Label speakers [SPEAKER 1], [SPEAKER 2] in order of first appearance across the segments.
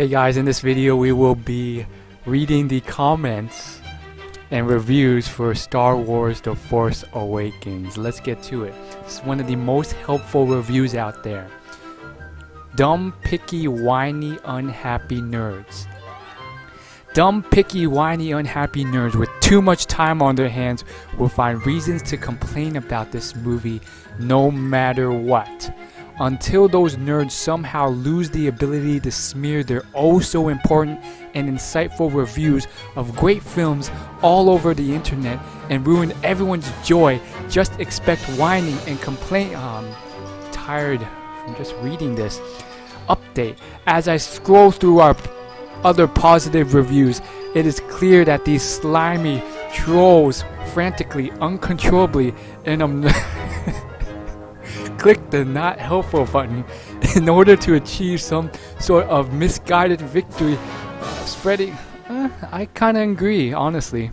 [SPEAKER 1] Hey guys, in this video we will be reading the comments and reviews for Star Wars The Force Awakens. Let's get to it. This is one of the most helpful reviews out there. Dumb, picky, whiny, unhappy nerds. Dumb, picky, whiny, unhappy nerds with too much time on their hands will find reasons to complain about this movie no matter what. Until those nerds somehow lose the ability to smear their oh-so-important and insightful reviews of great films all over the internet and ruin everyone's joy, just expect whining and complaint. I'm tired from just reading this. Update. As I scroll through our other positive reviews, it is clear that these slimy trolls frantically, uncontrollably, and click the not helpful button in order to achieve some sort of misguided victory. Spreading, I kinda agree, honestly.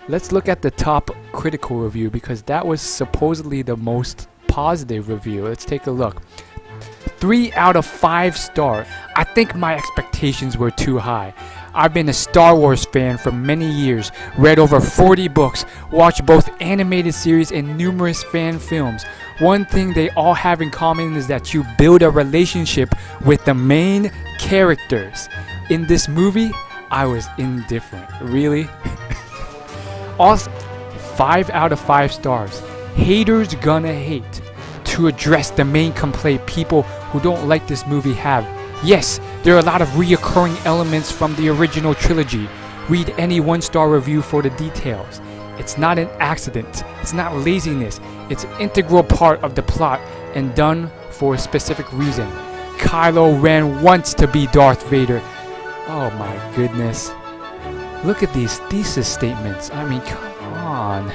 [SPEAKER 1] Let's look at the top critical review because that was supposedly the most positive review. Let's take a look. 3 out of 5 stars. I think my expectations were too high. I've been a Star Wars fan for many years, read over 40 books, watched both animated series and numerous fan films. One thing they all have in common is that you build a relationship with the main characters. In this movie, I was indifferent. Really? Also, 5 out of 5 stars. Haters gonna hate. To address the main complaint people who don't like this movie have. Yes, there are a lot of reoccurring elements from the original trilogy. Read any 1-star review for the details. It's not an accident. It's not laziness. It's an integral part of the plot and done for a specific reason. Kylo Ren wants to be Darth Vader. Oh my goodness. Look at these thesis statements. I mean, come on.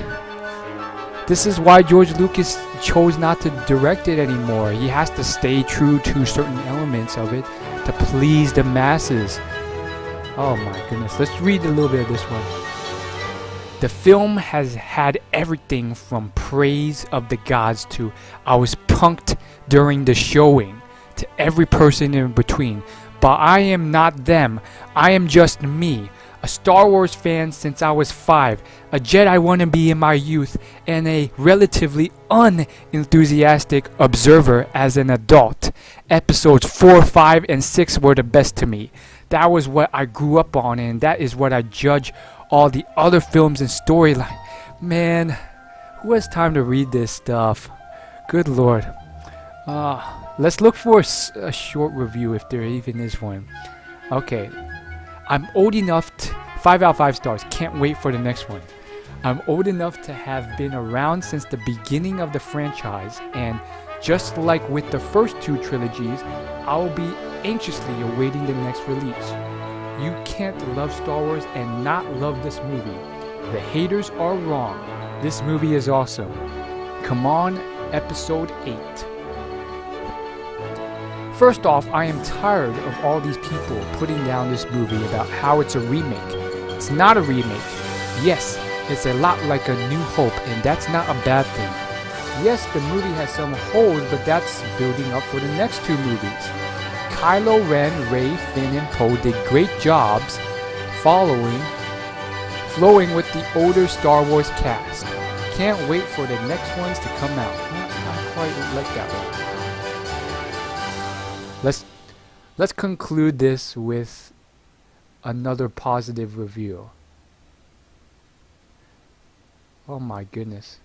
[SPEAKER 1] This is why George Lucas chose not to direct it anymore. He has to stay true to certain elements of it to please the masses. Oh my goodness. Let's read a little bit of this one. The film has had everything from praise of the gods to I was punked during the showing to every person in between. But I am not them. I am just me. A Star Wars fan since I was 5, a Jedi wannabe in my youth, and a relatively unenthusiastic observer as an adult. Episodes 4, 5, and 6 were the best to me. That was what I grew up on, and that is what I judge all the other films and storyline. Man, who has time to read this stuff? Good lord. Let's look for a short review if there even is one. Okay. I'm old enough to 5 out of 5 stars. Can't wait for the next one. I'm old enough to have been around since the beginning of the franchise, and just like with the first 2 trilogies, I'll be anxiously awaiting the next release. You can't love Star Wars and not love this movie. The haters are wrong. This movie is awesome. Come on, episode 8. First off, I am tired of all these people putting down this movie about how it's a remake. It's not a remake. Yes, it's a lot like A New Hope, and that's not a bad thing. Yes, the movie has some holes, but that's building up for the next 2 movies. Kylo Ren, Rey, Finn, and Poe did great jobs flowing with the older Star Wars cast. Can't wait for the next ones to come out. I quite like that one. Let's conclude this with another positive review. Oh my goodness.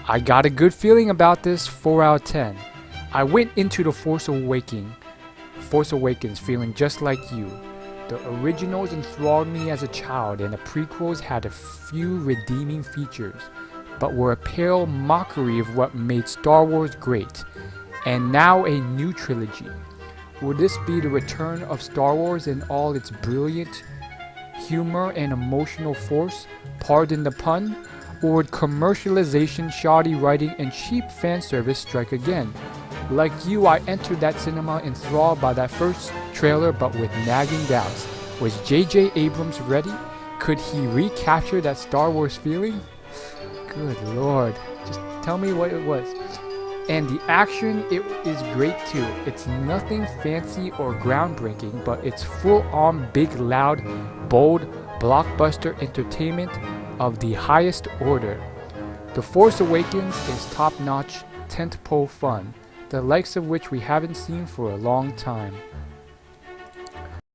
[SPEAKER 1] I got a good feeling about this. 4 out of 10. I went into The Force Awakens feeling just like you. The originals enthralled me as a child, and the prequels had a few redeeming features, but were a pale mockery of what made Star Wars great. And now a new trilogy. Will this be the return of Star Wars in all its brilliant humor and emotional force? Pardon the pun? Or would commercialization, shoddy writing, and cheap fan service strike again? Like you, I entered that cinema enthralled by that first trailer but with nagging doubts. Was J.J. Abrams ready? Could he recapture that Star Wars feeling? Good lord. Just tell me what it was. And the action, it is great too. It's nothing fancy or groundbreaking, but it's full-on big, loud, bold, blockbuster entertainment of the highest order. The Force Awakens is top-notch, tentpole fun, the likes of which we haven't seen for a long time.